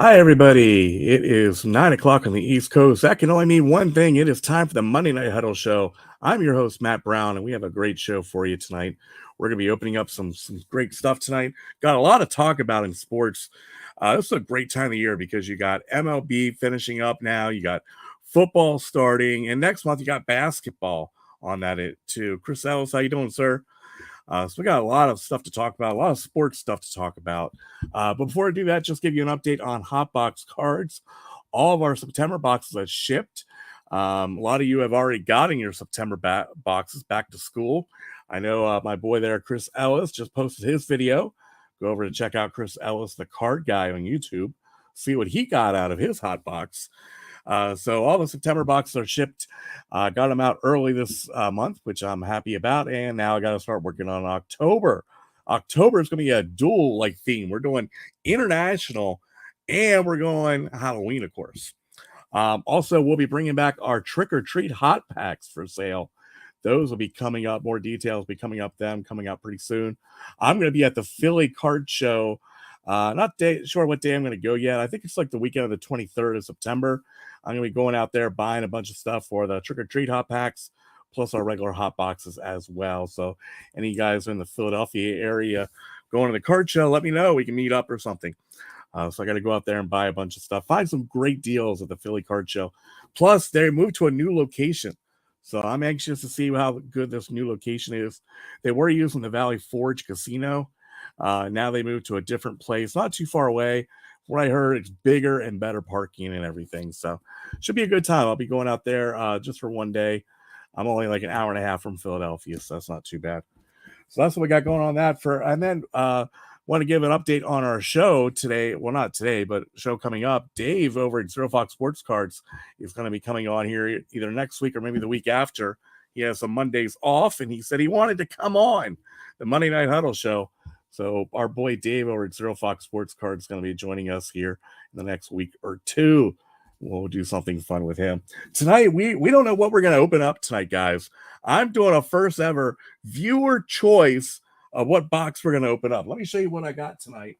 Hi, everybody. It is 9 o'clock on the East Coast. That can only mean one thing. It is time for the Monday Night Huddle show. I'm your host, Matt Brown, and we have a great show for you tonight. We're going to be opening up some great stuff tonight. Got a lot to talk about in sports. This is a great time of the year because you got MLB finishing up now. You got football starting, and next month you got basketball on that too. Chris Ellis, how you doing, sir? So we got a lot of stuff to talk about, a lot of sports stuff to talk about. But before I do that, just give you an update on Hotbox cards. All of our September boxes are shipped. A lot of you have already gotten your September boxes back to school. I know my boy there, Chris Ellis, just posted his video. Go over to check out Chris Ellis, the card guy on YouTube. See what he got out of his hot box. So all the September boxes are shipped. Got them out early this month, which I'm happy about. And now I got to start working on October. October is going to be a dual like theme. We're doing international and we're going Halloween, of course. Also, we'll be bringing back our trick or treat hot packs for sale. Those will be coming up. More details will be coming up pretty soon. I'm going to be at the Philly Card Show. Not sure what day I'm going to go yet. I think it's like the weekend of the 23rd of September. I'm going to be going out there buying a bunch of stuff for the trick or treat hot packs, plus our regular hot boxes as well. So, any guys in the Philadelphia area going to the card show, let me know. We can meet up or something. So I got to go out there and buy a bunch of stuff. Find some great deals at the Philly Card Show. Plus, they moved to a new location. So I'm anxious to see how good this new location is. They were using the Valley Forge Casino. Now they moved to a different place, not too far away. What I heard, it's bigger and better parking and everything. So should be a good time. I'll be going out there just for one day. I'm only like an hour and a half from Philadelphia, so that's not too bad. So that's what we got going on and then want to give an update on our show today. Well, not today, but show coming up. Dave over at Zero Fox Sports Cards is going to be coming on here either next week or maybe the week after. He has some Mondays off, and he said he wanted to come on the Monday Night Huddle show. So our boy Dave over at Zero Fox Sports Cards is going to be joining us here in the next week or two. We'll do something fun with him. Tonight, we don't know what we're going to open up tonight, guys. I'm doing a first ever viewer choice of what box we're going to open up. Let me show you what I got tonight.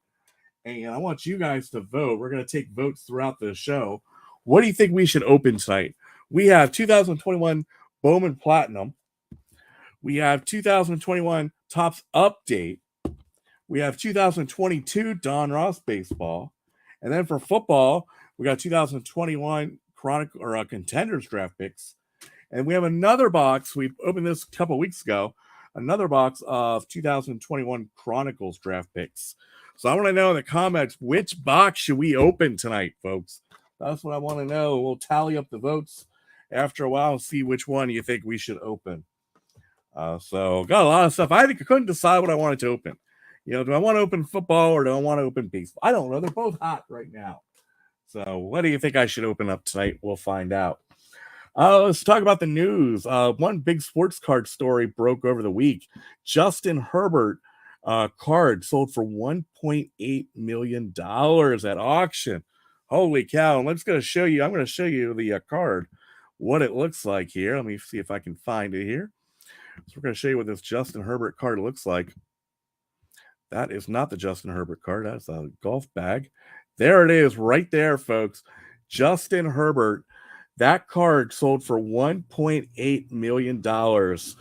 And I want you guys to vote. We're going to take votes throughout the show. What do you think we should open tonight? We have 2021 Bowman Platinum. We have 2021 Topps Update. We have 2022 Don Ross Baseball. And then for football, we got 2021 Contenders Draft Picks. And we have another box. We opened this a couple weeks ago. Another box of 2021 Chronicles Draft Picks. So I want to know in the comments, which box should we open tonight, folks? That's what I want to know. We'll tally up the votes after a while and see which one you think we should open. So got a lot of stuff. I couldn't decide what I wanted to open. Do I want to open football or do I want to open baseball? I don't know. They're both hot right now. So what do you think I should open up tonight? We'll find out. Let's talk about the news. One big sports card story broke over the week. Justin Herbert card sold for $1.8 million at auction. Holy cow. And I'm going to show you the card, what it looks like here. Let me see if I can find it here. So we're going to show you what this Justin Herbert card looks like. That is not the Justin Herbert card. That's a golf bag. There it is right there, folks. Justin Herbert. That card sold for $1.8 million. BGS,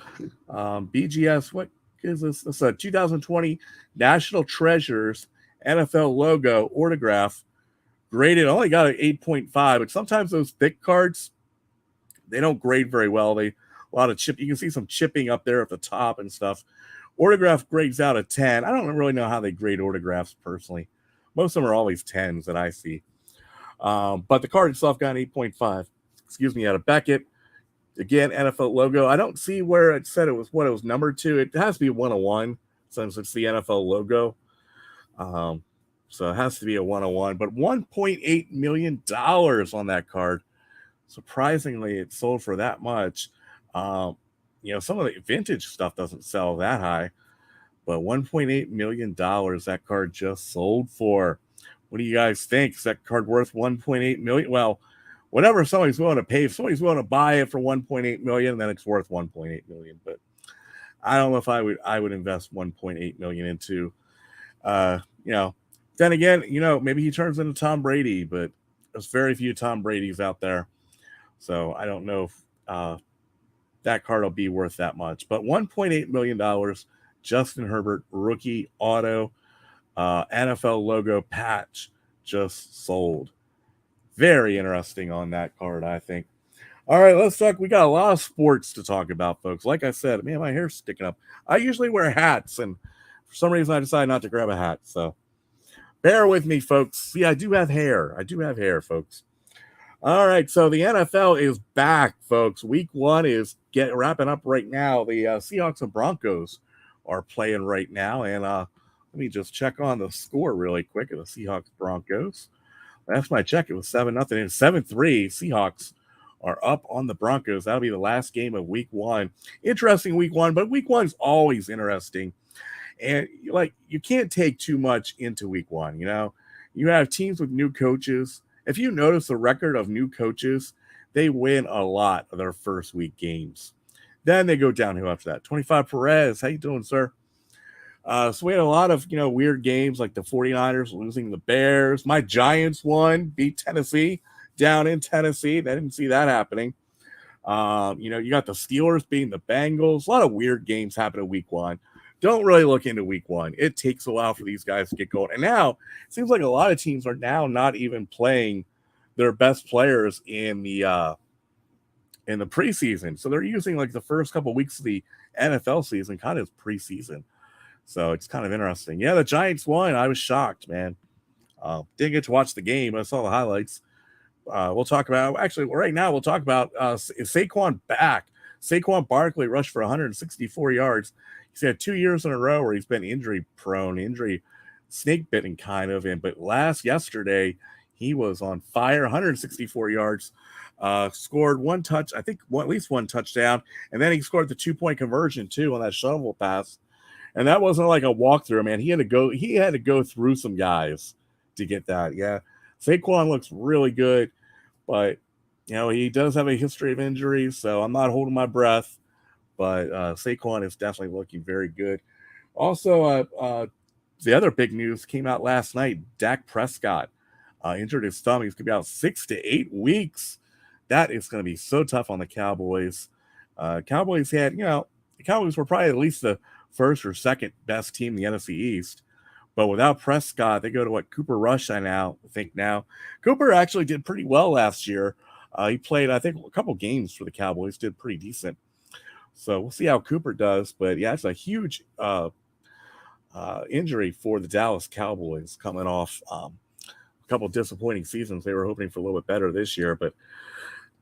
what is this? This is a 2020 National Treasures NFL logo autograph. Graded, only got an 8.5, but sometimes those thick cards, they don't grade very well. A lot of chip. You can see some chipping up there at the top and stuff. Autograph grades out a 10. I don't really know how they grade autographs personally. Most of them are always 10s that I see. But the card itself got an 8.5. Excuse me, out of Beckett. Again, NFL logo. I don't see where it said it was numbered to. It has to be 101 since it's the NFL logo. So it has to be a 101. But $1.8 million on that card. Surprisingly, it sold for that much. Some of the vintage stuff doesn't sell that high, but $1.8 million that card just sold for. What do you guys think? Is that card worth $1.8 million? Well, whatever somebody's willing to pay, if somebody's willing to buy it for $1.8 million, then it's worth $1.8 million. But I don't know if I would invest $1.8 million into, Then again, maybe he turns into Tom Brady, but there's very few Tom Bradys out there. So I don't know if that card will be worth that much. But $1.8 million, Justin Herbert, rookie auto, NFL logo patch just sold. Very interesting on that card, I think. All right, let's talk. We got a lot of sports to talk about, folks. Like I said, man, my hair's sticking up. I usually wear hats, and for some reason I decided not to grab a hat. So bear with me, folks. See, I do have hair. Folks. All right, so the NFL is back, folks. Week 1 is wrapping up right now. The Seahawks and Broncos are playing right now, and let me just check on the score really quick of the Seahawks Broncos. Last time I checked, it was 7-0 and 7-3. Seahawks are up on the Broncos. That'll be the last game of Week 1. Interesting Week 1, but Week 1 is always interesting, and you can't take too much into Week 1. You have teams with new coaches. If you notice the record of new coaches, they win a lot of their first week games. Then they go downhill after that. 25 Perez, how you doing, sir? So we had a lot of, weird games like the 49ers losing the Bears. My Giants won, beat Tennessee down in Tennessee. I didn't see that happening. You got the Steelers beating the Bengals. A lot of weird games happen in Week 1. Don't really look into Week 1. It takes a while for these guys to get going. And now it seems like a lot of teams are now not even playing their best players in the preseason. So they're using like the first couple of weeks of the NFL season kind of as preseason. So it's kind of interesting. Yeah, the Giants won. I was shocked, man. Didn't get to watch the game. I saw the highlights. We'll talk about right now. We'll talk about Saquon back. Saquon Barkley rushed for 164 yards. He's had 2 years in a row where he's been injury prone, snake bitten kind of. But yesterday he was on fire. 164 yards. Scored one touch, I think at least one touchdown, and then he scored the 2-point conversion too on that shovel pass. And that wasn't like a walkthrough, man. He had to go through some guys to get that. Yeah. Saquon looks really good, but he does have a history of injuries, so I'm not holding my breath. But Saquon is definitely looking very good. Also, the other big news came out last night. Dak Prescott injured his thumb. He's going to be out 6 to 8 weeks. That is going to be so tough on the Cowboys. Cowboys the Cowboys were probably at least the first or second best team in the NFC East. But without Prescott, they go to Cooper Rush, I think now. Cooper actually did pretty well last year. He played, I think, a couple games for the Cowboys, did pretty decent. So we'll see how Cooper does. But, yeah, it's a huge injury for the Dallas Cowboys coming off a couple disappointing seasons. They were hoping for a little bit better this year, but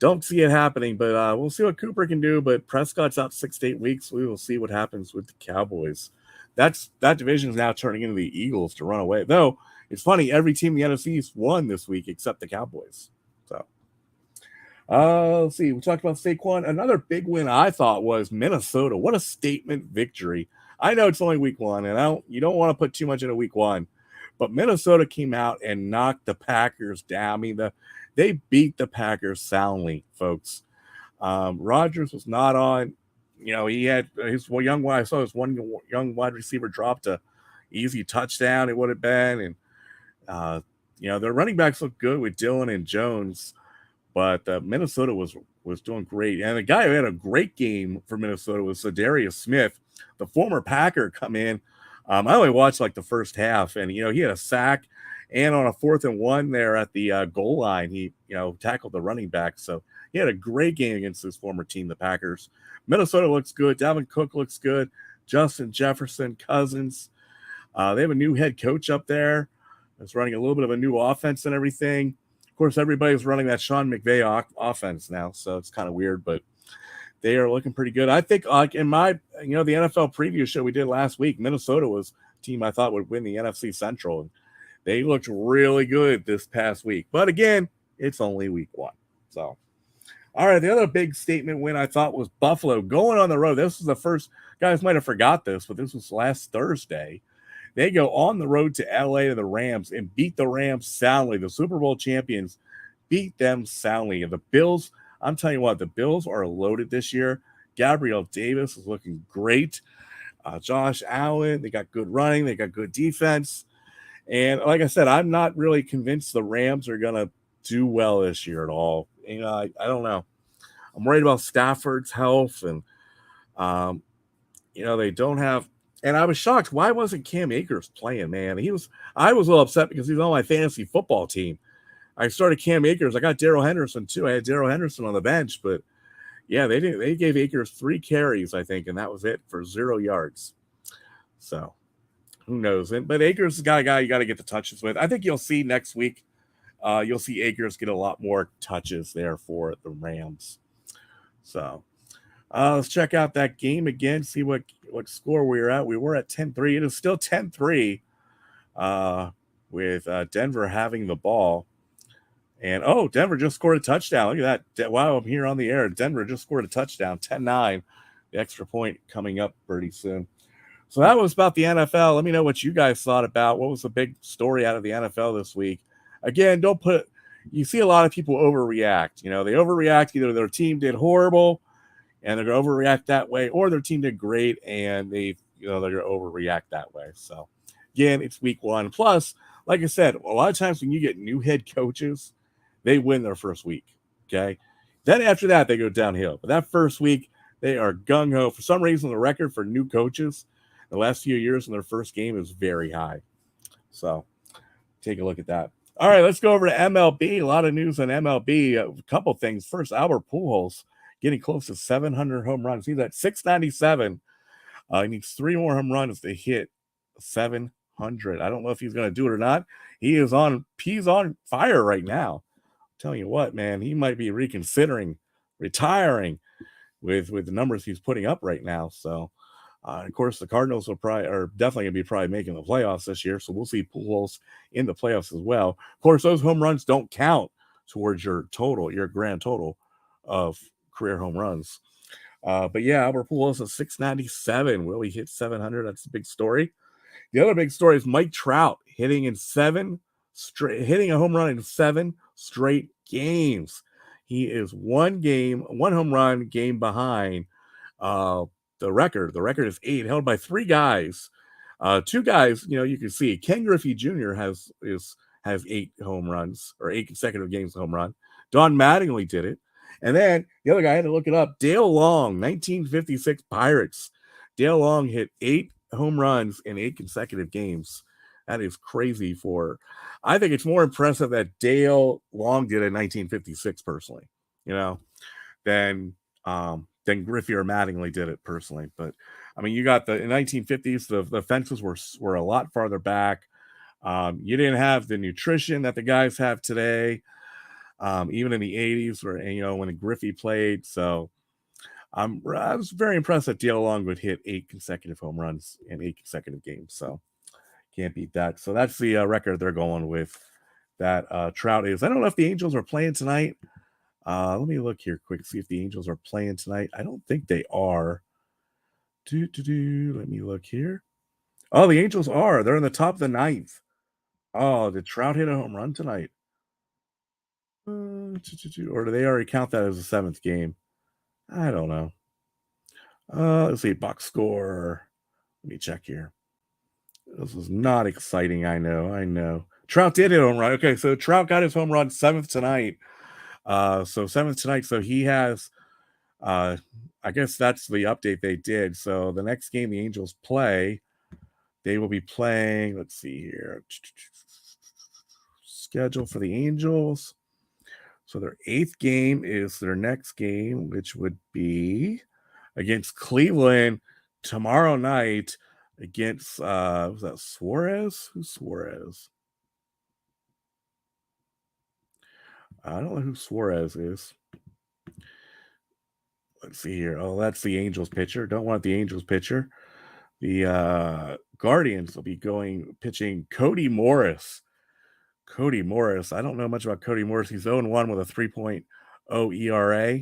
don't see it happening. But we'll see what Cooper can do. But Prescott's out 6 to 8 weeks. We will see what happens with the Cowboys. That division is now turning into the Eagles to run away. Though it's funny, every team in the NFC East won this week except the Cowboys. So let's see. We talked about Saquon. Another big win I thought was Minnesota. What a statement victory! I know it's only week 1, and you don't want to put too much into week 1, but Minnesota came out and knocked the Packers down. I mean, they beat the Packers soundly, folks. Rodgers was not on. He had his young wide. I saw his one young wide receiver dropped a easy touchdown. It would have been, and their running backs look good with Dillon and Jones, but Minnesota was doing great. And the guy who had a great game for Minnesota was Darius Smith, the former Packer, come in. I only watched the first half, and he had a sack, and on a 4th and 1 there at the goal line, he tackled the running back. So he had a great game against his former team, the Packers. Minnesota looks good. Dalvin Cook looks good. Justin Jefferson, Cousins. They have a new head coach up there. It's running a little bit of a new offense and everything. Of course, everybody's running that Sean McVay offense now, so it's kind of weird, but they are looking pretty good. I think in my, the NFL preview show we did last week, Minnesota was a team I thought would win the NFC Central. And they looked really good this past week. But again, it's only week 1. So, all right, the other big statement win I thought was Buffalo going on the road. This was the first, guys might have forgot this, but this was last Thursday. They go on the road to LA to the Rams and beat the Rams soundly. The Super Bowl champions beat them soundly. And the Bills, I'm telling you what, the Bills are loaded this year. Gabriel Davis is looking great. Josh Allen, they got good running. They got good defense. And like I said, I'm not really convinced the Rams are going to do well this year at all. I don't know. I'm worried about Stafford's health, and um, they don't have. And I was shocked. Why wasn't Cam Akers playing? Man, I was a little upset because he's on my fantasy football team. I started Cam Akers. I got Darrell Henderson too. I had Darrell Henderson on the bench, but yeah, they didn't. They gave Akers 3 carries, I think, and that was it for 0 yards. So who knows? But Akers is a guy you got to get the touches with. I think you'll see next week. You'll see Akers get a lot more touches there for the Rams. So let's check out that game again. See what score we were at. We were at 10-3. It is still 10-3 with Denver having the ball. And, Denver just scored a touchdown. Look at that. Wow, I'm here on the air. Denver just scored a touchdown, 10-9. The extra point coming up pretty soon. So that was about the NFL. Let me know what you guys thought about. What was the big story out of the NFL this week? Again, you see a lot of people overreact. They overreact. Either their team did horrible and they're going to overreact that way, or their team did great and they're going to overreact that way. So, again, it's week 1. Plus, like I said, a lot of times when you get new head coaches, they win their first week, okay? Then after that, they go downhill. But that first week, they are gung-ho. For some reason, the record for new coaches the last few years in their first game is very high. So, take a look at that. All right, let's go over to MLB. A lot of news on MLB. A couple things. First, Albert Pujols getting close to 700 home runs. He's at 697. He needs 3 more home runs to hit 700. I don't know if he's going to do it or not. He's on fire right now. I'm telling you what, man, he might be reconsidering retiring with the numbers he's putting up right now. So, of course, the Cardinals are definitely going to be probably making the playoffs this year. So we'll see Pujols in the playoffs as well. Of course, those home runs don't count towards your grand total of career home runs. But yeah, Albert Pujols is 697. Will he hit 700? That's the big story. The other big story is Mike Trout hitting a home run in 7 straight games. He is one home run game behind the record. The record is 8, held by 3 guys. 2 guys, you can see Ken Griffey Jr. has 8 home runs, or 8 consecutive games of home run. Don Mattingly did it. And then the other guy, I had to look it up, Dale Long, 1956 Pirates. Dale Long hit 8 home runs in 8 consecutive games. That is crazy I think it's more impressive that Dale Long did in 1956 personally, than Griffey or Mattingly did it personally. But I mean, you got in 1950s, the fences were a lot farther back. You didn't have the nutrition that the guys have today. Even in the 80s, when Griffey played. So I was very impressed that Dale Long would hit 8 consecutive home runs in 8 consecutive games. So can't beat that. So that's the record they're going with. That Trout is. I don't know if the Angels are playing tonight. Let me look here quick, see if the Angels are playing tonight. I don't think they are. Let me look here. Oh, the Angels are. They're in the top of the 9th. Oh, did Trout hit a home run tonight? Or do they already count that as a 7th game? I don't know. Let's see, box score. Let me check here. This is not exciting. I know. Trout did hit a home run. Okay, so Trout got his home run 7th tonight. So 7th tonight. So he has, I guess that's the update they did. So the next game the Angels play, they will be playing. Let's see here. Schedule for the Angels. So their 8th game is their next game, which would be against Cleveland tomorrow night against was that Suarez? Who's Suarez? I don't know who Suarez is. Let's see here. Oh, that's the Angels pitcher. Don't want the Angels pitcher. The Guardians will be pitching Cody Morris. Cody Morris. I don't know much about Cody Morris. He's 0-1 with a 3.0 ERA.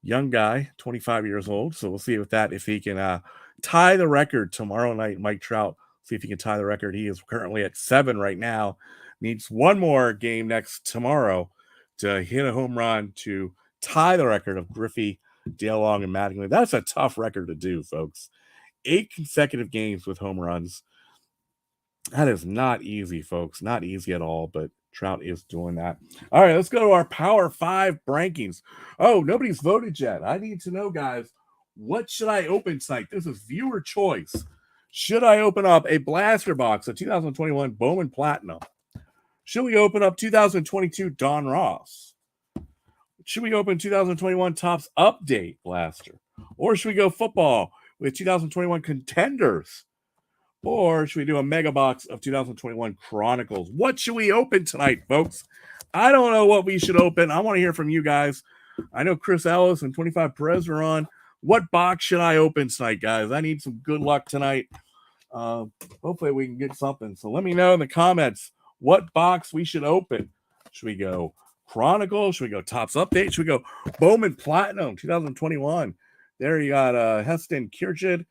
Young guy, 25 years old. So we'll see if he can tie the record tomorrow night. Mike Trout, see if he can tie the record. He is currently at 7 right now. Needs one more game tomorrow to hit a home run to tie the record of Griffey, Dale Long, and Mattingly. That's a tough record to do, folks. 8 consecutive games with home runs. That is not easy, folks. Not easy at all, but Trout is doing that. All right, let's go to our Power 5 rankings. Oh, nobody's voted yet. I need to know, guys, what should I open tonight? This is viewer choice. Should I open up a blaster box of 2021 Bowman Platinum? Should we open up 2022 Don Ross? Should we open 2021 Topps Update Blaster? Or should we go football with 2021 Contenders? Or should we do a mega box of 2021 Chronicles? What should we open tonight, folks? I don't know what we should open. I want to hear from you guys. I know Chris Ellis and 25 Perez are on. What box should I open tonight, guys? I need some good luck tonight. Hopefully we can get something. So let me know in the comments what box we should open. Should we go Chronicles? Should we go Topps Update? Should we go Bowman Platinum 2021? There you got Heston Kierchid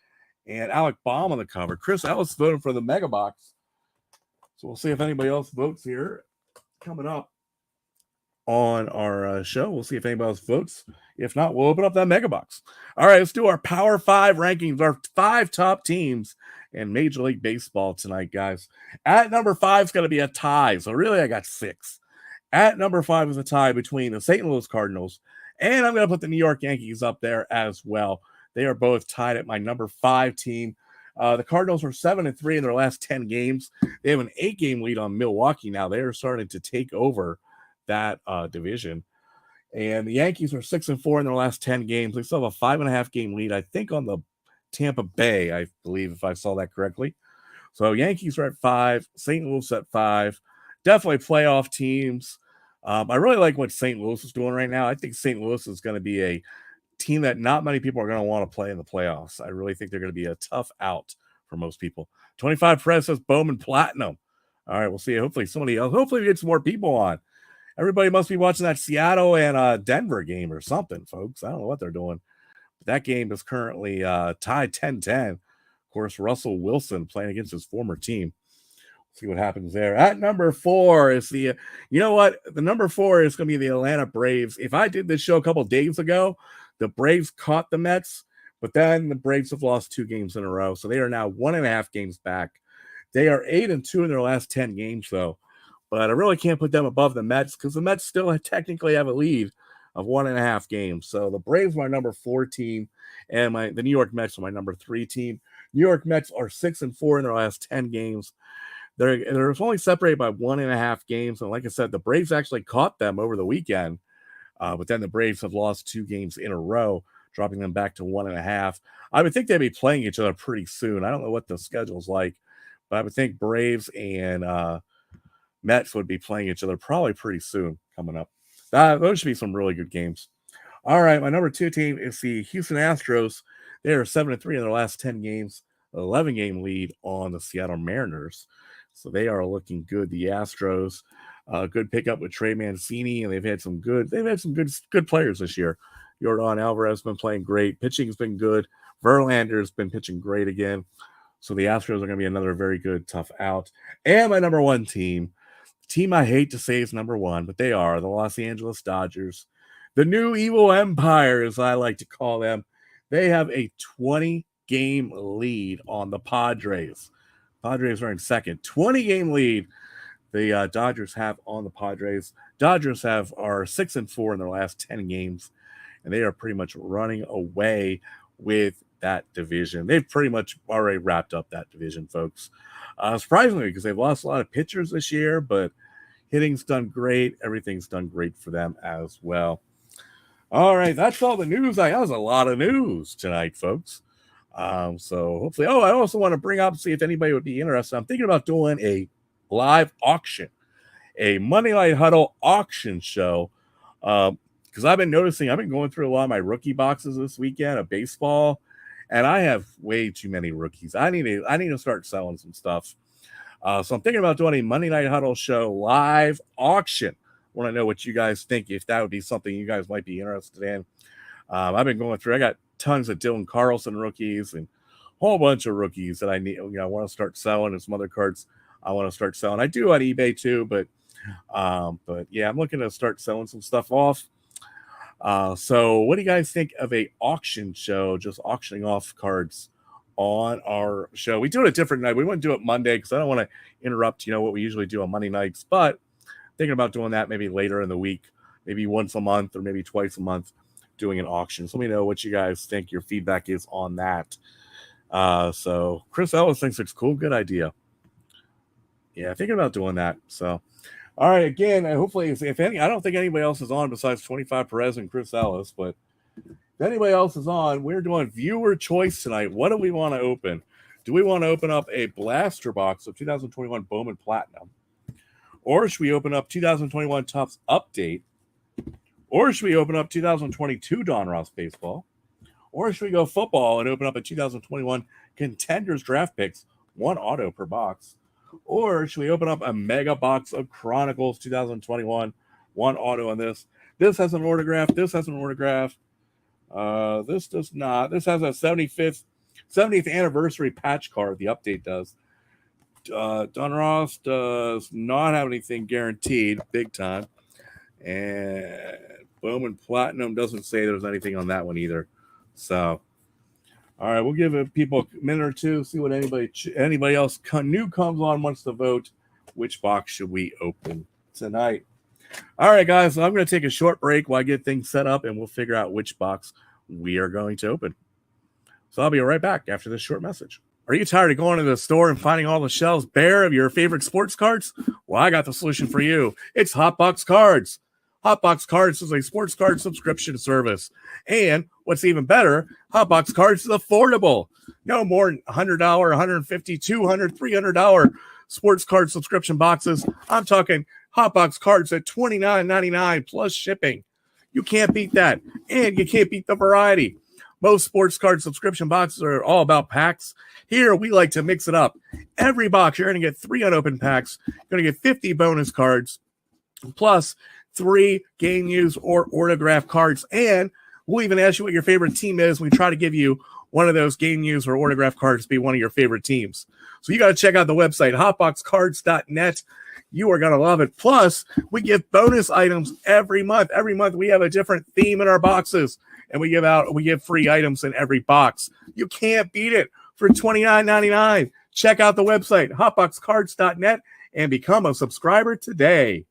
and Alec Baum on the cover. Chris Ellis voting for the mega box. So we'll see if anybody else votes here coming up on our show. We'll see if anybody else votes. If not, we'll open up that mega box. All right, let's do our Power 5 rankings, our 5 top teams in Major League Baseball tonight, guys. At number 5 is going to be a tie. So really, I got 6. At number 5 is a tie between the St. Louis Cardinals, and I'm going to put the New York Yankees up there as well. They are both tied at my number 5 team. The Cardinals were 7-3 in their last 10 games. They have an 8-game lead on Milwaukee now. They are starting to take over that division. And the Yankees are 6-4 in their last 10 games. They still have a 5.5 game lead, I think, on the Tampa Bay, I believe, if I saw that correctly. So Yankees are at 5, St. Louis at 5. Definitely playoff teams. I really like what St. Louis is doing right now. I think St. Louis is going to be a team that not many people are going to want to play in the playoffs. I really think they're going to be a tough out for most people. 25 Press says Bowman Platinum. All right, we'll see. Hopefully somebody else. Hopefully we get some more people on. Everybody must be watching that Seattle and Denver game or something, folks. I don't know what they're doing. But that game is currently tied 10-10. Of course, Russell Wilson playing against his former team. See what happens there. At number 4 is the, you know what? The number 4 is going to be the Atlanta Braves. If I did this show a couple days ago, the Braves caught the Mets, but then the Braves have lost 2 games in a row. So they are now 1.5 games back. They are 8-2 in their last 10 games, though. But I really can't put them above the Mets because the Mets still technically have a lead of 1.5 games. So the Braves are my number 4 team, and the New York Mets are my number 3 team. New York Mets are 6-4 in their last 10 games. They're only separated by 1.5 games. And like I said, the Braves actually caught them over the weekend. But then the Braves have lost 2 games in a row, dropping them back to 1.5. I would think they'd be playing each other pretty soon. I don't know what the schedule's like, but I would think Braves and Mets would be playing each other probably pretty soon coming up. Those should be some really good games. All right, my number 2 team is the Houston Astros. They are 7-3 in their last 10 games, 11-game lead on the Seattle Mariners. So they are looking good. The Astros, good pickup with Trey Mancini, and they've had some good players this year. Yordan Alvarez has been playing great. Pitching has been good. Verlander has been pitching great again. So the Astros are going to be another very good, tough out. And my number 1 team I hate to say is number 1, but they are the Los Angeles Dodgers. The new evil empire, as I like to call them. They have a 20-game lead on the Padres. Padres are in second. 20-game lead the Dodgers have on the Padres. Dodgers are 6-4 in their last 10 games, and they are pretty much running away with that division. They've pretty much already wrapped up that division, folks. Surprisingly, because they've lost a lot of pitchers this year, but hitting's done great. Everything's done great for them as well. All right, that's all the news. That was a lot of news tonight, folks. So hopefully, I also want to bring up, see if anybody would be interested. I'm thinking about doing a live auction, a Monday Night Huddle auction show. Because I've been going through a lot of my rookie boxes this weekend of baseball, and I have way too many rookies. I need to start selling some stuff. So I'm thinking about doing a Monday Night Huddle show live auction. I want to know what you guys think, if that would be something you guys might be interested in. I've been going through, I got tons of Dylan Carlson rookies and a whole bunch of rookies that I need. I want to start selling, and some other cards I want to start selling. I do on eBay too, but yeah, I'm looking to start selling some stuff off. So what do you guys think of a auction show, just auctioning off cards on our show. We do it a different night. We wouldn't do it Monday because I don't want to interrupt, what we usually do on Monday nights. But thinking about doing that maybe later in the week, maybe once a month or maybe twice a month, doing an auction. So let me know what you guys think. Your feedback is on that. So Chris Ellis thinks it's cool. Good idea. Yeah, thinking about doing that. So, all right. Again, hopefully, if any, I don't think anybody else is on besides 25 Perez and Chris Ellis, but if anybody else is on, we're doing viewer choice tonight. What do we want to open? Do we want to open up a blaster box of 2021 Bowman Platinum? Or should we open up 2021 Topps Update? Or should we open up 2022 Don Ross Baseball? Or should we go football and open up a 2021 Contenders Draft Picks, one auto per box? Or should we open up a mega box of Chronicles 2021, one auto on this? This has an autograph. This has an autograph. This does not. This has a 70th anniversary patch card. The update does. Don Ross does not have anything guaranteed, big time. And Bowman Platinum doesn't say there's anything on that one either. So, all right, we'll give people a minute or two, see what anybody else new comes on, wants to vote. Which box should we open tonight? All right, guys, so I'm going to take a short break while I get things set up, and we'll figure out which box we are going to open. So I'll be right back after this short message. Are you tired of going to the store and finding all the shelves bare of your favorite sports cards? Well, I got the solution for you. It's Hotbox Cards. Hotbox Cards is a sports card subscription service. And what's even better, Hotbox Cards is affordable. No more than $100, $150, $200, $300 sports card subscription boxes. I'm talking Hotbox Cards at $29.99 plus shipping. You can't beat that. And you can't beat the variety. Most sports card subscription boxes are all about packs. Here, we like to mix it up. Every box, you're going to get 3 unopened packs. You're going to get 50 bonus cards, plus 3 game use or autograph cards. And we'll even ask you what your favorite team is. We try to give you one of those game use or autograph cards to be one of your favorite teams. So you got to check out the website, hotboxcards.net. You are going to love it. Plus, we give bonus items every month. Every month, we have a different theme in our boxes, and we give free items in every box. You can't beat it for $29.99. Check out the website, hotboxcards.net, and become a subscriber today.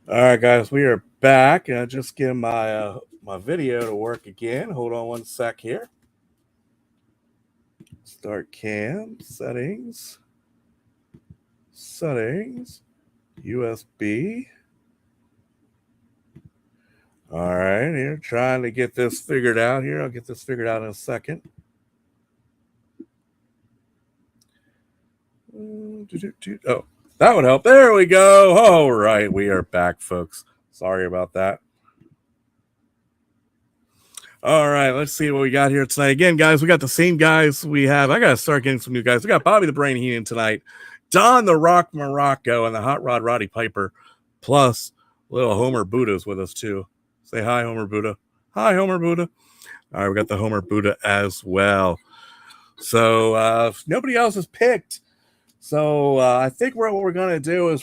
All right, guys, we are back. Just get my video to work again. Hold on one sec here. Start cam, settings, USB. All right, here, trying to get this figured out here. I'll get this figured out in a second. Oh, that would help. There we go. All right, we are back, folks. Sorry about that. All right, let's see what we got here tonight. Again, guys, we got the same guys we have. I got to start getting some new guys. We got Bobby the Brain Heenan tonight, Don the Rock Morocco, and the Hot Rod Roddy Piper, plus little Homer Buddha's with us, too. Say hi, Homer Buddha. Hi, Homer Buddha. All right, we got the Homer Buddha as well. So if nobody else is picked, so I think what we're going to do is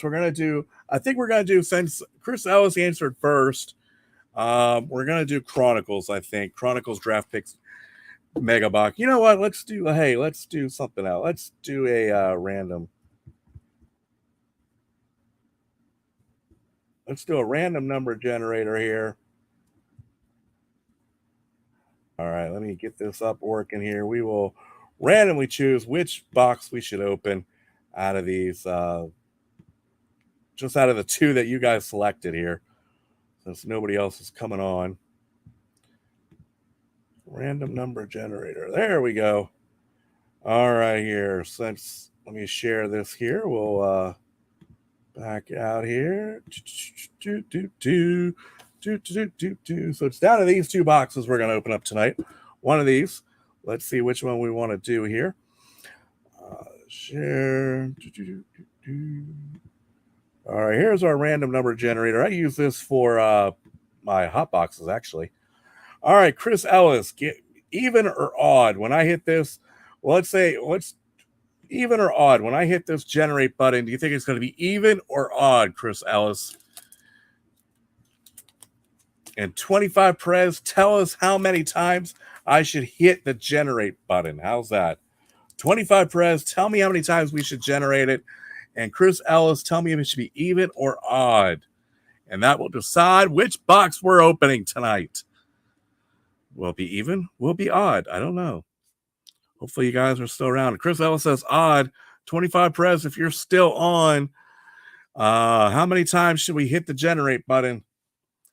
since Chris Ellis answered first, we're going to do Chronicles, I think. Chronicles Draft Picks Mega Box. You know what? Let's do something else. Let's do a random. Let's do a random number generator here. All right, let me get this up working here. We will randomly choose which box we should open out of these, just out of the 2 that you guys selected here, since nobody else is coming on. Random number generator. There we go. All right, here. Let me share this here. We'll back out here. So it's down to these 2 boxes we're going to open up tonight. One of these. Let's see which one we want to do here. Share. All right, here's our random number generator. I use this for my hot boxes, actually. All right, Chris Ellis, get even or odd when I hit this. Well, let's even or odd when I hit this generate button. Do you think it's going to be even or odd, Chris Ellis? And 25 Perez, tell us how many times I should hit the generate button. How's that? 25 Perez, tell me how many times we should generate it. And Chris Ellis, tell me if it should be even or odd. And that will decide which box we're opening tonight. Will it be even? Will it be odd? I don't know. Hopefully you guys are still around. Chris Ellis says odd. 25 Perez, if you're still on, how many times should we hit the generate button?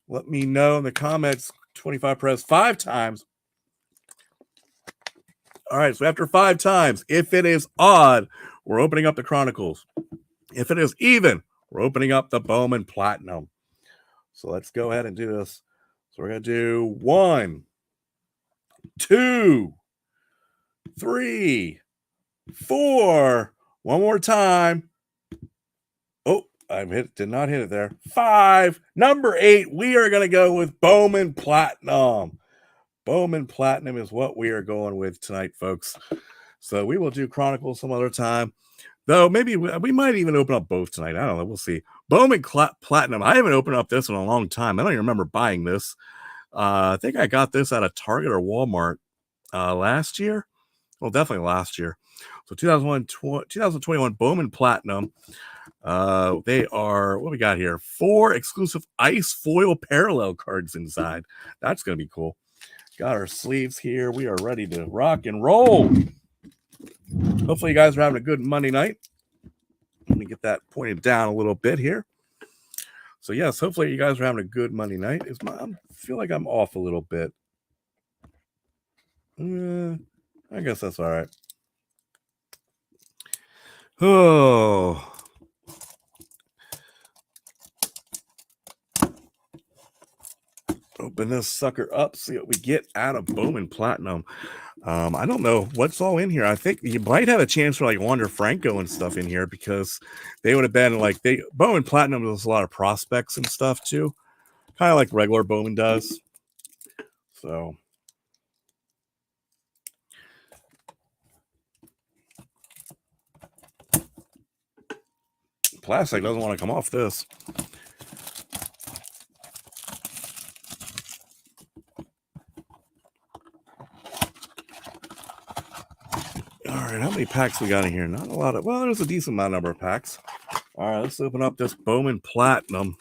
Let me know in the comments. 25 Perez, 5 times. All right, so after 5 times, if it is odd, we're opening up the Chronicles. If it is even, we're opening up the Bowman Platinum. So let's go ahead and do this. So we're going to do 1, 2, 3, 4. One more time. Oh, did not hit it there. 5. Number 8, we are going to go with Bowman Platinum. Bowman Platinum is what we are going with tonight, folks. So we will do Chronicles some other time. Though maybe we might even open up both tonight. I don't know. We'll see. Bowman Platinum. I haven't opened up this in a long time. I don't even remember buying this. I think I got this at a Target or Walmart last year. Well, definitely last year. So 2021 Bowman Platinum. They are, what we got here? 4 exclusive ice foil parallel cards inside. That's going to be cool. Got our sleeves here. We are ready to rock and roll. Hopefully you guys are having a good Monday night. Let me get that pointed down a little bit here. So yes, hopefully you guys are having a good Monday night. I feel like I'm off a little bit. I guess that's all right. Oh. Open this sucker up, see what we get out of Bowman Platinum. I don't know what's all in here. I think you might have a chance for like Wander Franco and stuff in here because they would have been like Bowman Platinum does a lot of prospects and stuff too, kind of like regular Bowman does. So plastic doesn't want to come off this. All right, how many packs we got in here? Not a lot of, well, there's a decent number of packs. All right, let's open up this Bowman Platinum.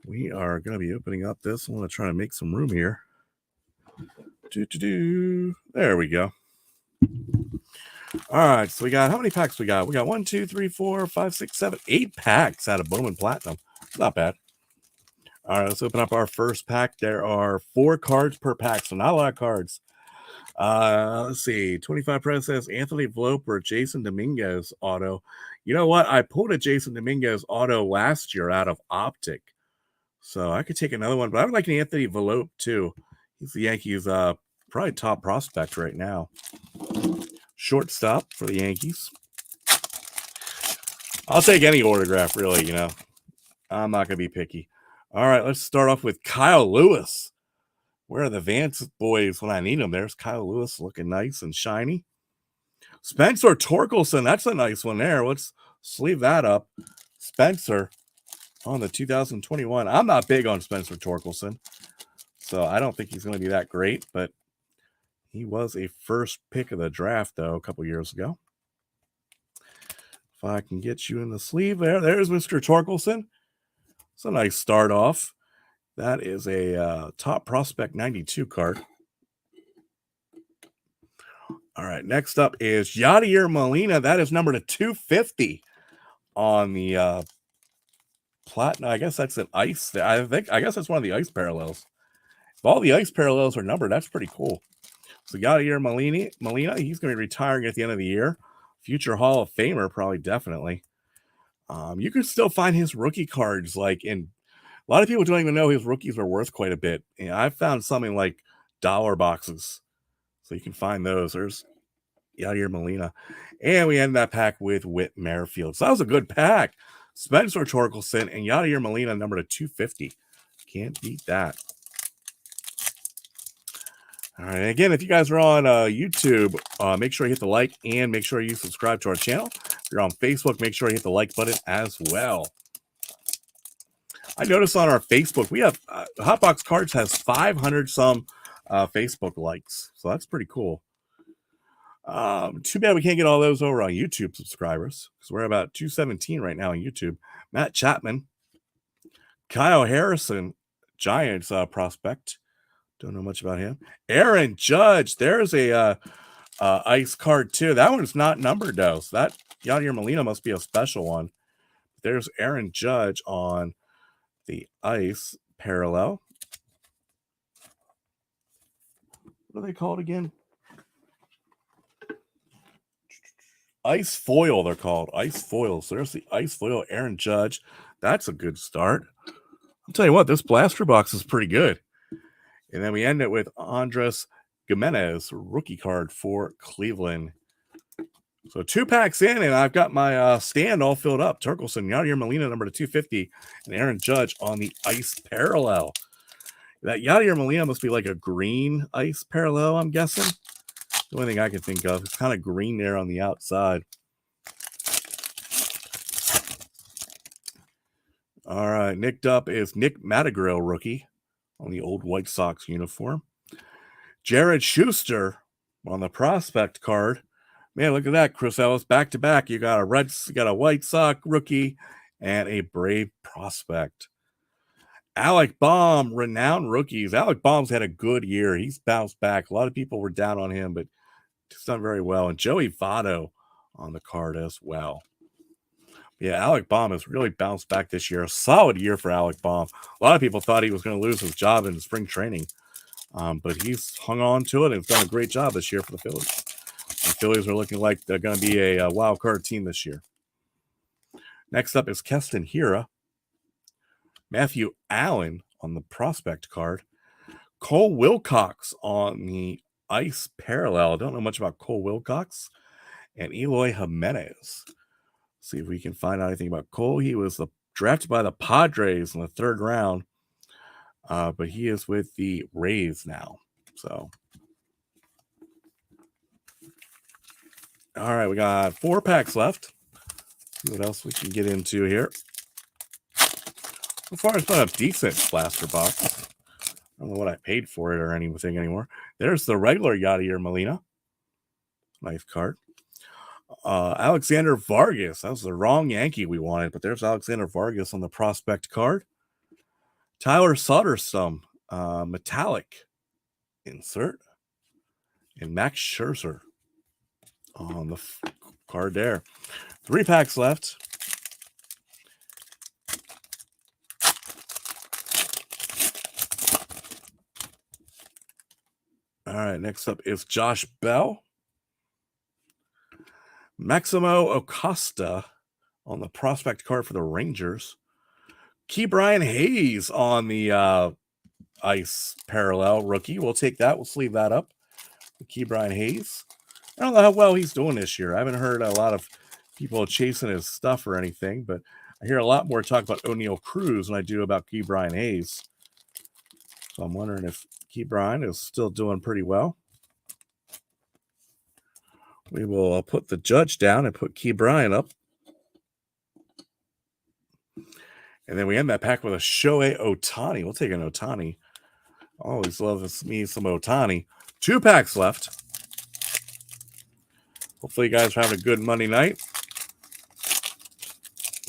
We are going to be opening up this. I want to try to make some room here. There we go. All right, so we got, how many packs we got? We got 1, 2, 3, 4, 5, 6, 7, 8 packs out of Bowman Platinum. Not bad. All right, let's open up our first pack. There are 4 cards per pack, so not a lot of cards. Let's see. 25 Press says Anthony Vlope or Jason Dominguez auto. You know what? I pulled a Jason Dominguez auto last year out of Optic. So I could take another one, but I would like an Anthony Vlope too. He's the Yankees probably top prospect right now. Shortstop for the Yankees. I'll take any autograph, really, you know. I'm not going to be picky. All right, let's start off with Kyle Lewis. Where are the Vance boys when I need them? There's Kyle Lewis looking nice and shiny. Spencer Torkelson, that's a nice one there. Let's sleeve that up. Spencer on the 2021. I'm not big on Spencer Torkelson, so I don't think he's going to be that great, but he was a first pick of the draft, though, a couple years ago. If I can get you in the sleeve there. There's Mr. Torkelson. It's a nice start off. That is a top prospect 92 card. All right, next up is Yadier Molina. That is numbered to 250 on the platinum. I guess that's an ice. I guess that's one of the ice parallels. If all the ice parallels are numbered, that's pretty cool. So Yadier Molina, he's going to be retiring at the end of the year. Future Hall of Famer, probably, definitely. You can still find his rookie cards like in. A lot of people don't even know his rookies are worth quite a bit. And I found something like dollar boxes. So you can find those. There's Yadier Molina. And we end that pack with Whit Merrifield. So that was a good pack. Spencer Torkelson and Yadier Molina numbered to 250. Can't beat that. All right. Again, if you guys are on YouTube, make sure you hit the like and make sure you subscribe to our channel. If you're on Facebook, make sure you hit the like button as well. I noticed on our Facebook, we have Hotbox Cards has 500 some Facebook likes, so that's pretty cool. Too bad we can't get all those over on YouTube subscribers because we're about 217 right now on YouTube. Matt Chapman, Kyle Harrison, Giants prospect. Don't know much about him. Aaron Judge, there's a ice card too. That one's not numbered though. So that Yadier Molina must be a special one. There's Aaron Judge on the ice parallel. What are they called again? Ice foil, they're called. Ice foil. So there's the ice foil, Aaron Judge. That's a good start. I'll tell you what, this blaster box is pretty good. And then we end it with Andres Gimenez, rookie card for Cleveland. So 2 packs in, and I've got my stand all filled up. Turkelson, Yadier Molina, number to 250, and Aaron Judge on the ice parallel. That Yadier Molina must be like a green ice parallel, I'm guessing. The only thing I can think of. It's kind of green there on the outside. All right, nicked up is Nick Madrigal, rookie, on the old White Sox uniform. Jared Schuster on the prospect card. Man, look at that, Chris Ellis, back to back. You got a White Sox rookie and a Brave prospect. Alec Baum, renowned rookies. Alec Baum's had a good year. He's bounced back. A lot of people were down on him, but he's done very well. And Joey Votto on the card as well. Yeah, Alec Baum has really bounced back this year. A solid year for Alec Baum. A lot of people thought he was going to lose his job in spring training, but he's hung on to it and has done a great job this year for the Phillies. The Phillies are looking like they're going to be a wild card team this year. Next up is Keston Hiura. Matthew Allen on the prospect card. Cole Wilcox on the ice parallel. I don't know much about Cole Wilcox. And Eloy Jimenez. See if we can find out anything about Cole. He was drafted by the Padres in the 3rd round. But he is with the Rays now. So, all right, we got 4 packs left. See what else we can get into here. So far, it's been a decent blaster box. I don't know what I paid for it or anything anymore. There's the regular Yadier Molina. Nice card. Alexander Vargas. That was the wrong Yankee we wanted, but there's Alexander Vargas on the prospect card. Tyler Soderstrom, metallic insert. And Max Scherzer on the card there. 3 packs left. All right, next up is Josh Bell. Maximo Acosta on the prospect card for the Rangers. Ke'Bryan Hayes on the ice parallel rookie. We'll take that. We'll sleeve that up. Ke'Bryan Hayes. I don't know how well he's doing this year. I haven't heard a lot of people chasing his stuff or anything, but I hear a lot more talk about O'Neal Cruz than I do about Ke'Bryan Hayes. So I'm wondering if Ke'Bryan is still doing pretty well. We will put the Judge down and put Ke'Bryan up. And then we end that pack with a Shohei Ohtani. We'll take an Ohtani. Always love me some Ohtani. 2 packs left. Hopefully you guys are having a good Monday night.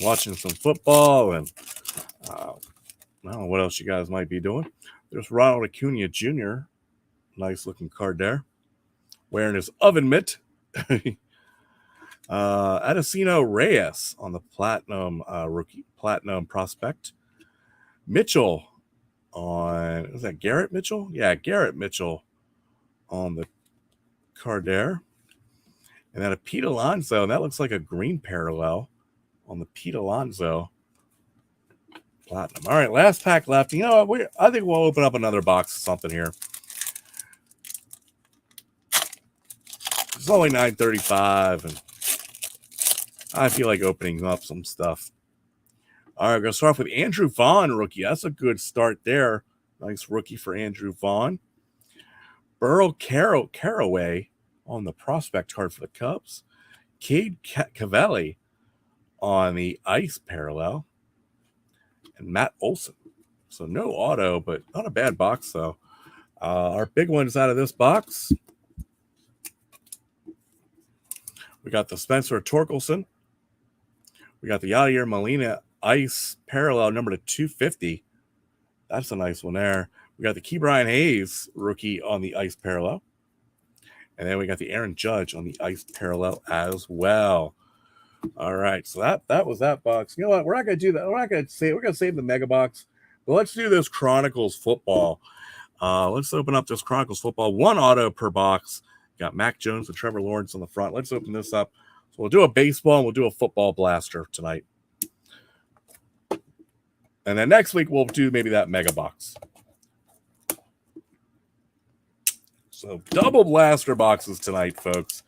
Watching some football and I don't know what else you guys might be doing. There's Ronald Acuna Jr. Nice looking card there. Wearing his oven mitt. Adesino Reyes on the platinum rookie, platinum prospect. Mitchell on, is that Garrett Mitchell? Yeah, Garrett Mitchell on the card there. And then a Pete Alonso, and that looks like a green parallel on the Pete Alonso platinum. All right, last pack left. You know what? I think we'll open up another box of something here. It's only $9.35, and I feel like opening up some stuff. All right, we're going to start off with Andrew Vaughn, rookie. That's a good start there. Nice rookie for Andrew Vaughn. Burl Caraway on the prospect card for the Cubs. Cade Cavalli on the ice parallel. and Matt Olson. So no auto, but not a bad box, though. Our big ones out of this box. We got the Spencer Torkelson. We got the Yadier Molina Ice Parallel number to 250. That's a nice one there. We got the Ke'Bryan Hayes rookie on the Ice Parallel. And then we got the Aaron Judge on the Ice Parallel as well. All right, so that was that box. You know what? We're not going to do that. We're going to save the mega box. But let's do this Chronicles football. Let's open up this Chronicles football. One auto per box. Got Mac Jones and Trevor Lawrence on the front. Let's open this up. So we'll do a baseball and we'll do a football blaster tonight. And then next week we'll do maybe that mega box. So double blaster boxes tonight, folks.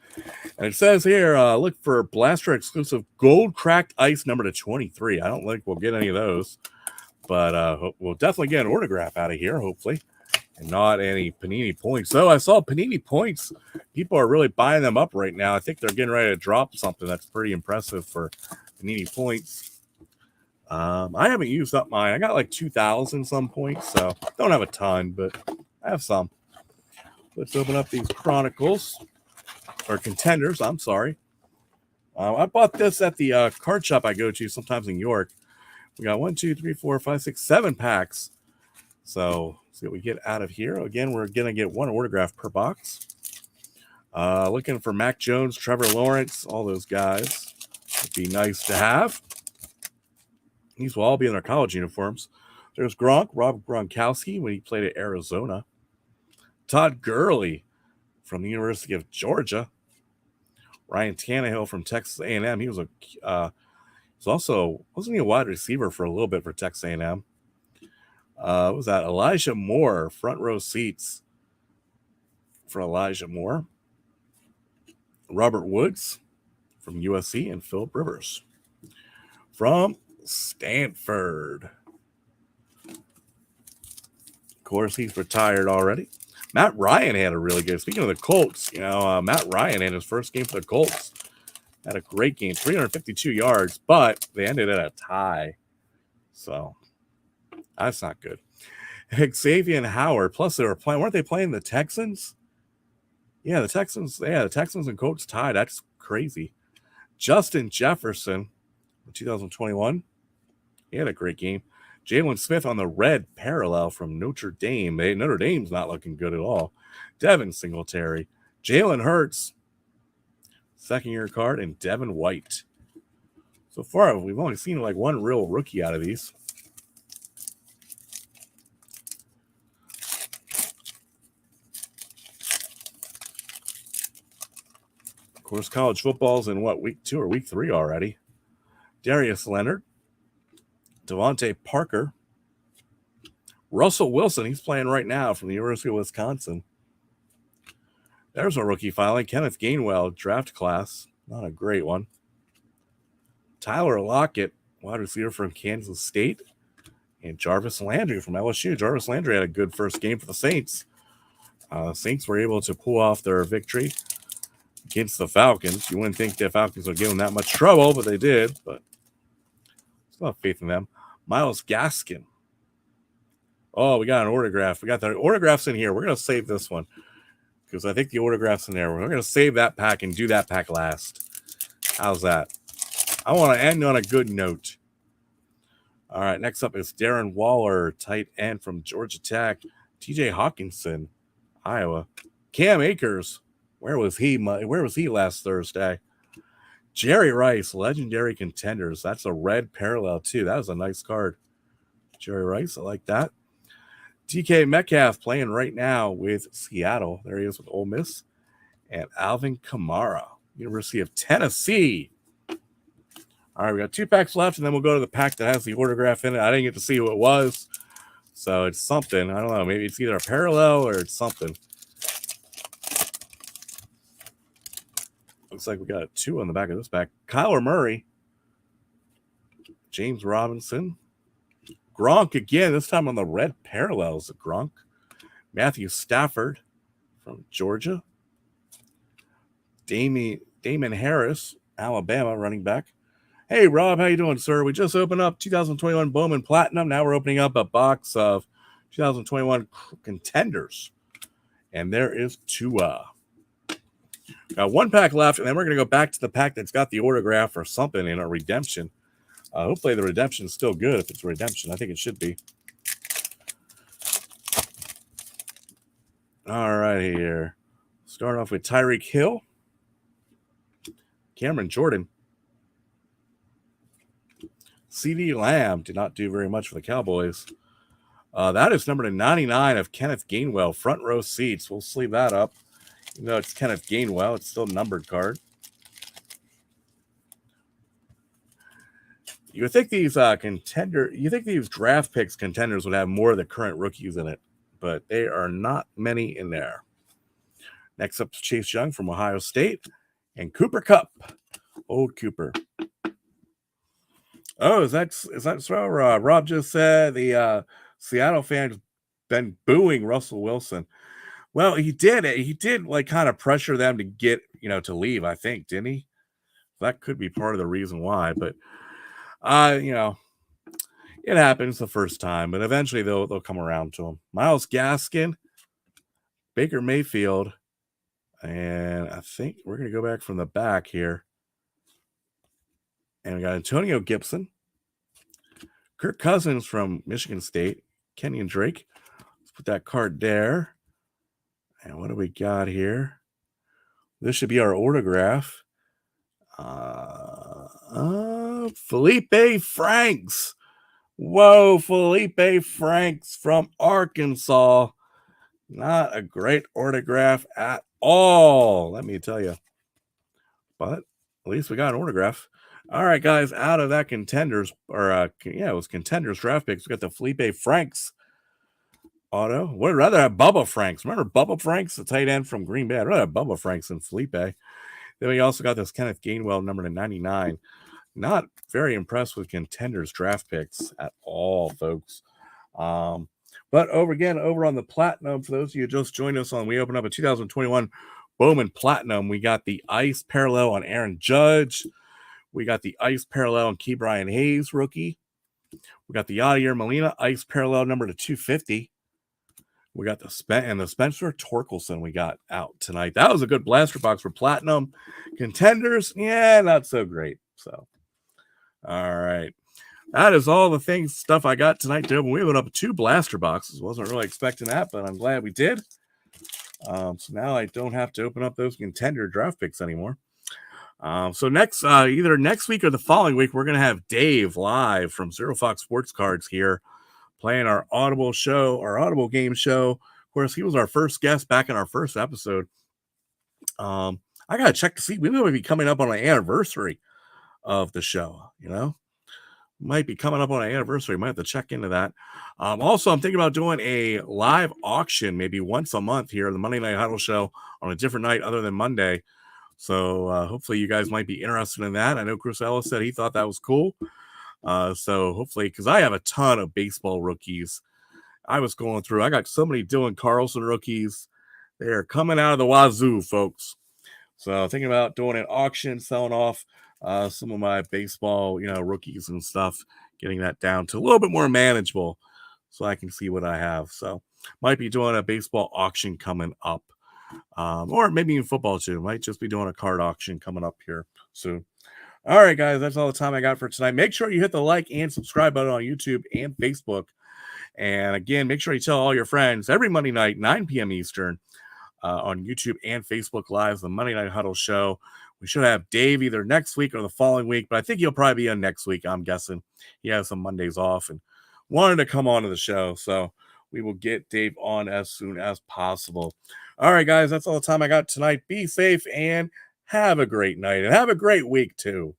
And it says here, look for blaster exclusive gold cracked ice number to 23. I don't think we'll get any of those, but we'll definitely get an autograph out of here, hopefully, and not any Panini points. So I saw Panini points. People are really buying them up right now. I think they're getting ready to drop something that's pretty impressive for Panini points. I haven't used up mine. I got like 2,000 some points, so don't have a ton, but I have some. Let's open up these Chronicles, or Contenders, I'm sorry. I bought this at the card shop I go to sometimes in York. We got 1, 2, 3, 4, 5, 6, 7 packs. So see what we get out of here. Again, we're going to get one autograph per box. Looking for Mac Jones, Trevor Lawrence, all those guys. Would be nice to have. These will all be in their college uniforms. There's Rob Gronkowski when he played at Arizona. Todd Gurley from the University of Georgia. Ryan Tannehill from Texas A&M. He was wasn't he a wide receiver for a little bit for Texas A&M? What was that? Elijah Moore, front row seats for Elijah Moore. Robert Woods from USC, and Philip Rivers from Stanford. Of course, he's retired already. Matt Ryan had a really good, speaking of the Colts, Matt Ryan had his first game for the Colts. Had a great game, 352 yards, but they ended at a tie. So that's not good. Xavier Howard, plus weren't they playing the Texans? Yeah, the Texans and Colts tied. That's crazy. Justin Jefferson, 2021. He had a great game. Jalen Smith on the red parallel from Notre Dame. Notre Dame's not looking good at all. Devin Singletary. Jalen Hurts, second-year card, and Devin White. So far, we've only seen like one real rookie out of these. Of course, college football's in week 2 or week 3 already. Darius Leonard. Devontae Parker. Russell Wilson, he's playing right now from the University of Wisconsin. There's a rookie filing. Kenneth Gainwell, draft class. Not a great one. Tyler Lockett, wide receiver from Kansas State. And Jarvis Landry from LSU. Jarvis Landry had a good first game for the Saints. Saints were able to pull off their victory against the Falcons. You wouldn't think the Falcons would give them that much trouble, but they did. But still have faith in them. Myles Gaskin. Oh, we got an autograph. We got the autographs in here. We're going to save this one because I think the autograph's in there. We're going to save that pack and do that pack last. How's that? I want to end on a good note. All right, next up is Darren Waller, tight end from Georgia Tech. TJ Hawkinson, Iowa. Cam Akers, where was he last Thursday? Jerry Rice, legendary contenders. That's a red parallel, too. That was a nice card. Jerry Rice, I like that. DK Metcalf playing right now with Seattle. There he is with Ole Miss. And Alvin Kamara, University of Tennessee. All right, we got 2 packs left, and then we'll go to the pack that has the autograph in it. I didn't get to see who it was, so it's something. I don't know. Maybe it's either a parallel or it's something. Looks like we got 2 on the back of this pack. Kyler Murray, James Robinson, Gronk again, this time on the red parallels of Gronk. Matthew Stafford from Georgia. Damon Harris, Alabama running back. Hey, Rob, how you doing, sir? We just opened up 2021 Bowman Platinum. Now we're opening up a box of 2021 contenders. And there is Tua. Got one pack left, and then we're going to go back to the pack that's got the autograph or something in a redemption. Hopefully the redemption is still good if it's a redemption. I think it should be. All right, here. Start off with Tyreek Hill. Cameron Jordan. CD Lamb did not do very much for the Cowboys. That is number 99 of Kenneth Gainwell. Front row seats. We'll sleeve that up. Even though it's Kenneth Gainwell, it's still a numbered card. You would think these these draft picks contenders would have more of the current rookies in it, but they are not many in there. Next up is Chase Young from Ohio State and Cooper Kupp. Old Cooper. Oh, is that so? Rob just said the Seattle fans been booing Russell Wilson. Well, he did like kind of pressure them to get, to leave, I think, didn't he? That could be part of the reason why, but it happens the first time, but eventually they'll come around to him. Myles Gaskin, Baker Mayfield, and I think we're going to go back from the back here. And we got Antonio Gibson, Kirk Cousins from Michigan State, Kenyon Drake. Let's put that card there. And what do we got here? This should be our autograph. Felipe Franks. Whoa, Felipe Franks from Arkansas. Not a great autograph at all, let me tell you. But at least we got an autograph. All right, guys, out of that contenders, it was contenders draft picks. We got the Felipe Franks auto. Would rather have Bubba Franks. Remember Bubba Franks, the tight end from Green Bay? I'd rather have Bubba Franks than Felipe. Then we also got this Kenneth Gainwell, number 99. Not very impressed with contenders draft picks at all, folks. But over on the Platinum, for those of you who just joined us we opened up a 2021 Bowman Platinum. We got the Ice Parallel on Aaron Judge. We got the Ice Parallel on Ke'Bryan Hayes, rookie. We got the Yadier Molina Ice Parallel number to 250. We got the Spencer Torkelson we got out tonight. That was a good blaster box for Platinum. Contenders, not so great. So, all right. That is all the stuff I got tonight, dude. We went up 2 blaster boxes. Wasn't really expecting that, but I'm glad we did. So now I don't have to open up those contender draft picks anymore. So next, either next week or the following week, we're going to have Dave live from Zero Fox Sports Cards here, playing our Audible game show. Of course, he was our first guest back in our first episode. I got to check to see. We might be coming up on an anniversary of the show, Might be coming up on an anniversary. Might have to check into that. Also, I'm thinking about doing a live auction maybe once a month here, the Monday Night Huddle show, on a different night other than Monday. So hopefully you guys might be interested in that. I know Chris Ellis said he thought that was cool. So hopefully, because I have a ton of baseball rookies. I was going through. I got so many Dylan Carlson rookies. They are coming out of the wazoo, folks. So thinking about doing an auction, selling off some of my baseball, rookies and stuff, getting that down to a little bit more manageable so I can see what I have. So might be doing a baseball auction coming up. Or maybe in football too. Might just be doing a card auction coming up here soon. All right, guys, that's all the time I got for tonight. Make sure you hit the like and subscribe button on YouTube and Facebook. And again, make sure you tell all your friends every Monday night, 9 p.m. Eastern, on YouTube and Facebook Live, the Monday Night Huddle show. We should have Dave either next week or the following week, but I think he'll probably be on next week, I'm guessing. He has some Mondays off and wanted to come on to the show, so we will get Dave on as soon as possible. All right, guys, that's all the time I got tonight. Be safe and have a great night and have a great week, too.